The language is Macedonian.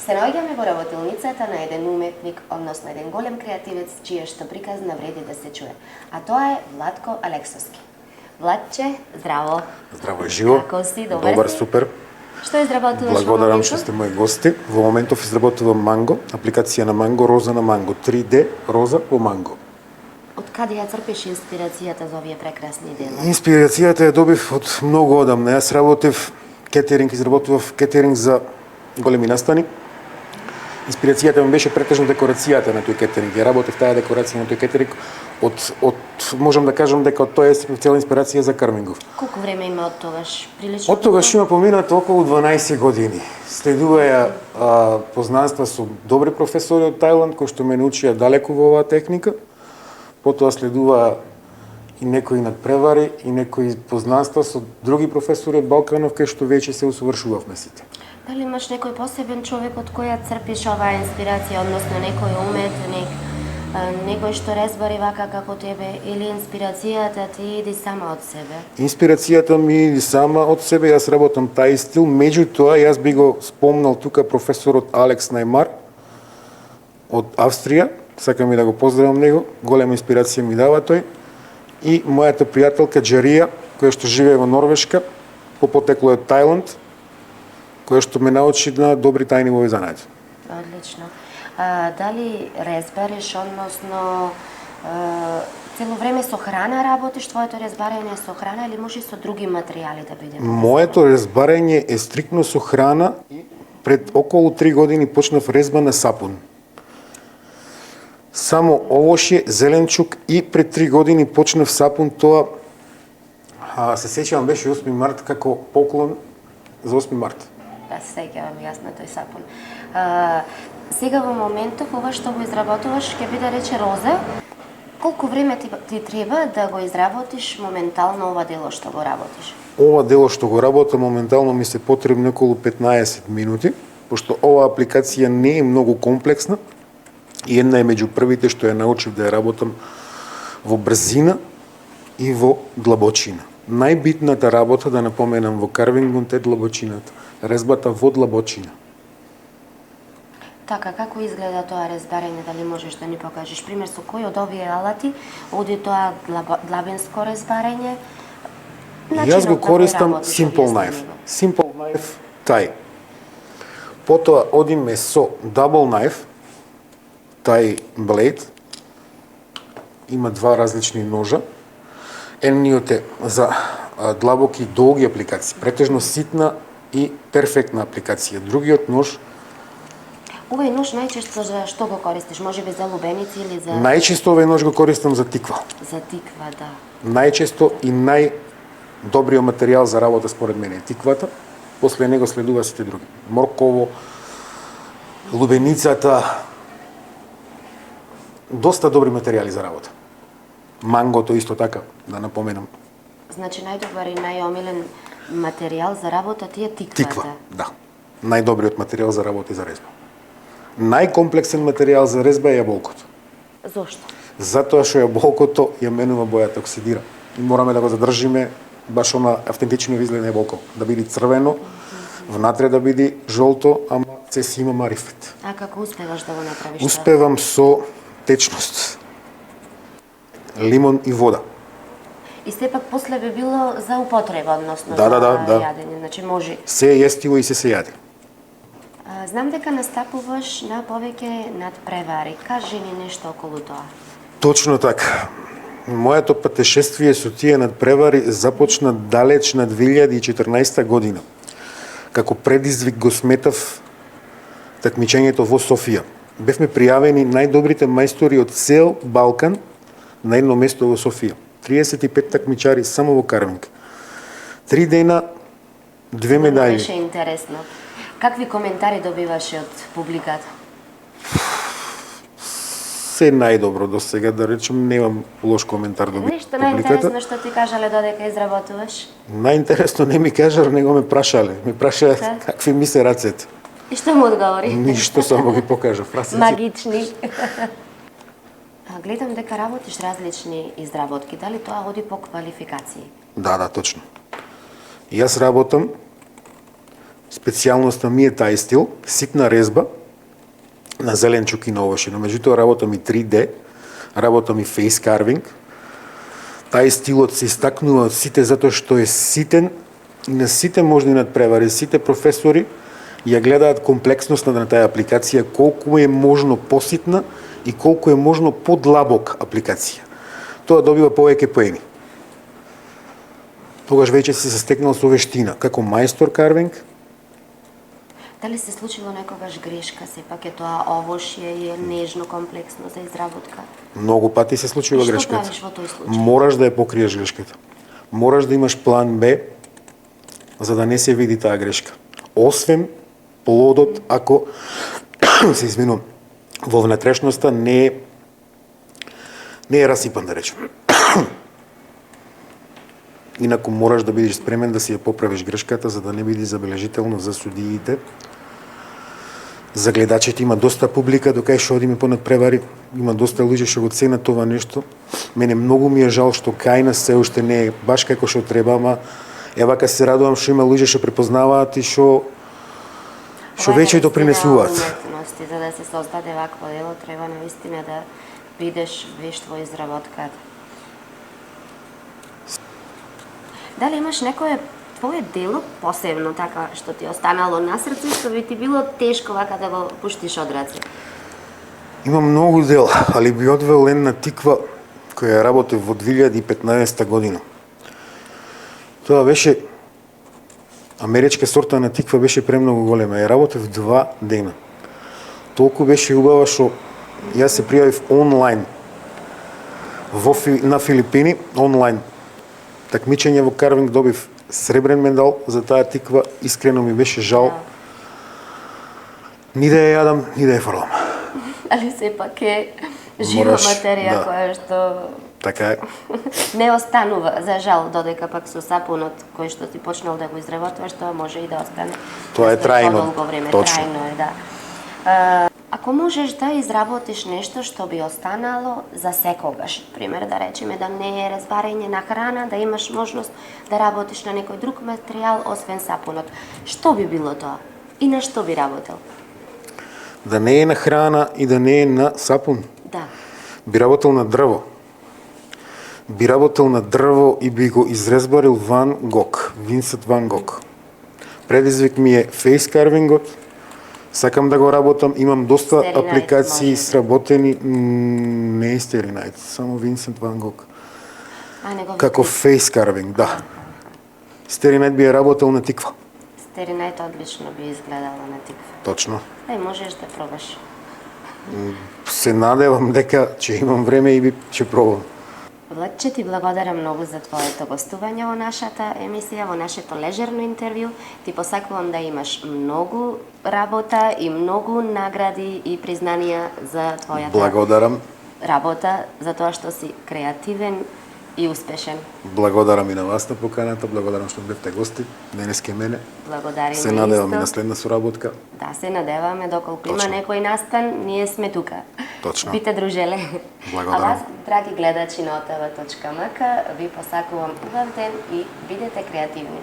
Се наоѓаме во работилницата на еден уметник, односно еден голем креативец, чија што приказна вреди да се чуе. А тоа е Владко Алексовски. Владче, здраво. Здраво и живо. Како си? Добар Добар, си? супер. Што изработуваш? Благодарам што сте мои гости. Во моментов изработувам Манго, апликација на Манго, роза на Манго, 3D роза во Манго. Од каде ја црпиш инспирацијата за овие прекрасни дела? Инспирацијата ја добив од многу одамна. Јас работев кетеринг, изработував кетеринг за големи настани. Инспирацијата ми беше претежно декорацијата на тој кетеринг. Ја работев таа декорација на тој кетеринг можам да кажам дека од тоа е цела инспирација за Кармингов. Колку време има од тогаш? Прилично? Од тогаш има поминато околу 12 години. Следуваја познанства со добри професори од Тајланд кои што ме научија далеку во оваа техника. Потоа следува и некои надпревари и некои познанства со други професори од Балканов кои што веќе се усовршувавме сите. Дали имаш некој посебен човек од кој ја црпиш оваа инспирација, односно некој уметник, некој што разбари вака како тебе, или инспирацијата ти иди сама од себе? Инспирацијата ми иди сама од себе, јас работам тај стил, меѓутоа јас би го спомнал тука професорот Алекс Најмар од Австрија, сакам и да го поздравам него, голема инспирација ми дава тој, и мојата пријателка Джарија, која што живее во Норвешка, по потекло од Тајланд, која што ме научи на добри тајни во овој занат. Одлично. Дали резбариш, односно цело време со храна работиш, твоето резбарење со храна или може со други материјали да биде? Моето резбарење е стриктно со храна и пред околу 3 години почнав резба на сапун. Само овошје, зеленчук и пред 3 години почнав сапун, тоа се сеќавам беше 8 март како поклон за 8 март. Да, се сеќавам јасно тој сапун. Сега во моментов ова што го изработуваш ќе биде рече роза. Колку време ти треба да го изработиш моментално ова дело што го работиш? Ова дело што го работам моментално ми се потребни околу 15 минути, пошто оваа апликација не е многу комплексна и една е меѓу првите што ја научив да ја работам во брзина и во длабочина. Најбитната работа, да напоменам, во карвингот е длабочината, резбата во длабочина. Така, како изгледа тоа резбарење, дали можеш да ни покажеш пример со кој од овие алати оди тоа длабинско резбарење? Јас го користам Simple Knife. Simple Knife тај. Потоа одиме со Double Knife, тај blade. Има два различни ножа. Едниот е за длабоки и долги апликации, претежно ситна и перфектна апликација. Другиот нож Овој нож најчесто за што го користиш? Можеби за лубеници или за... Најчесто овој нож го користам за тиква. За тиква, да. Најчесто и најдобриот материјал за работа според мене е тиквата, после него следува сите други. Морково, лубеницата, доста добри материјали за работа. Мангото исто така, да напоменам. Значи најдобар и најомилен материјал за работа ти е тиквата? Тиква, да. Најдобриот материјал за работа и за резба. Најкомплексен материјал за резба е јаболкото. Зошто? Затоа што јаболкото ја менува бојата, оксидира. И мораме да го задржиме баш она автентично изглед на јаболко, да биде црвено, внатре да биде жолто, ама се си има марифет. А како успеваш да го направиш? Успевам со течност, лимон и вода. И сепак после би било за употреба, односно да. јадење, значи може. Се е јестиво и се јади. Знам дека настапуваш на повеќе надпревари. Кажи ни нешто околу тоа. Точно така. Моето патешествие со тие надпревари започна далеч на 2014 година. Како предизвик го сметав такмичењето во Софија. Бевме пријавени најдобрите мајстори од цел Балкан на едно место во Софија. 35 такмичари само во карвинг. 3 дена, 2 медаји. Беше интересно. Какви коментари добиваше од публиката? Се најдобро до сега, да речем, немам лош коментар добив. Нешто најинтересно што ти кажале додека изработуваш? Најинтересно не ми кажале, него ме прашале. Ме прашале какви ми се рацете. И што му одговори? Ништо, само ги покажав рацете. Магични. Гледам дека работиш различни изработки. Дали тоа оди по квалификации? Да, точно. Јас работам специјалноста ми е тај стил, ситна резба на зеленчук и на овошје, но меѓутоа работам и 3D, работам и face carving. Тај стилот се истакнува од сите затоа што е ситен и на сите можни надпревари, сите професори ја гледаат комплексноста на таа апликација, колку е можно поситна и колку е можно подлабок апликација. Тоа добива повеќе поени. Тогаш веќе си се стекнал со вештина, како мајстор карвинг. Дали се случило некогаш грешка, сепак е тоа овошје и е нежно, комплексно за изработка? Многу пати се случува Што грешката. правиш во тој случај? Мораш да ја покриеш грешката. Мораш да имаш план Б, за да не се види таа грешка. Освен плодот, ако се извинувам, во внатрешноста не е расипан, да речем. Инаку мораш да бидеш спремен да си ја поправиш грешката, за да не биде забележително за судиите. За гледачите има доста публика, докај што одиме по надпревари, има доста луѓе што го ценат това нешто. Мене многу ми е жал што кај нас се уште не е баш како што треба, ама вака се радувам што има луѓе што препознаваат и што веќе допринесуваат. За да се создаде вакво дело, треба наистина да бидеш вешт во изработката. Дали имаш некое твое дело посебно, така, што ти останало на срце, што би ти било тешко вака да го пуштиш од раце? Има многу дела, али би одвел една тиква која работи во 2015 година. Тоа беше америчка сорта на тиква, беше премногу голема. Ја работев 2 дена. Толку беше убава што јас се пријавив онлайн на Филипини, онлайн такмичење во карвинг, добив сребрен медал за таа тиква. Искрено ми беше жал ни да ја јадам, ни да ја фрлам. Али сепак е жива материја која што така е. Не останува, за жал, додека пак со сапунот кој што ти почнал да го изработваш, тоа може и да остане. Тоа е трајно. Подолго време, Точно. трајно е, да. Ако можеш да изработиш нешто што би останало за секогаш, пример да речеме да не е разварење на храна, да имаш можност да работиш на некој друг материјал освен сапунот, што би било тоа? И на што би работел? Да не е на храна и да не е на сапун. Да. Би работел на дрво. Би работел на дрво и би го изрезбарил Ван Гог, Винсент Ван Гог. Предизвик ми е фейс карвингот. Сакам да го работам, имам доста Starry Night, апликации може. сработени, не е Starry Night, само Винсент Ван Гог. Како видиш? фейс карвинг, да. Starry Night би ја работел на тиква. Starry Night одлично би изгледала на тиква. Точно. Можеш да пробаш. Се надевам дека ќе имам време и ќе пробам. Владче, ти благодарам многу за твоето гостување во нашата емисија, во нашето лежерно интервју. Ти посакувам да имаш многу работа и многу награди и признанија за твојата Благодарам. работа, за тоа што си креативен и успешен. Благодарам и на вас на поканата, благодарам што бевте гости денеска мене. Благодарим Се надевам и на исто. следна соработка. Да, се надеваме, доколку има Точно. некој настан, ние сме тука. Точно. Бите дружеле. Благодарам. А вас, драги гледачи на OTV.mk, ви посакувам убав ден и бидете креативни.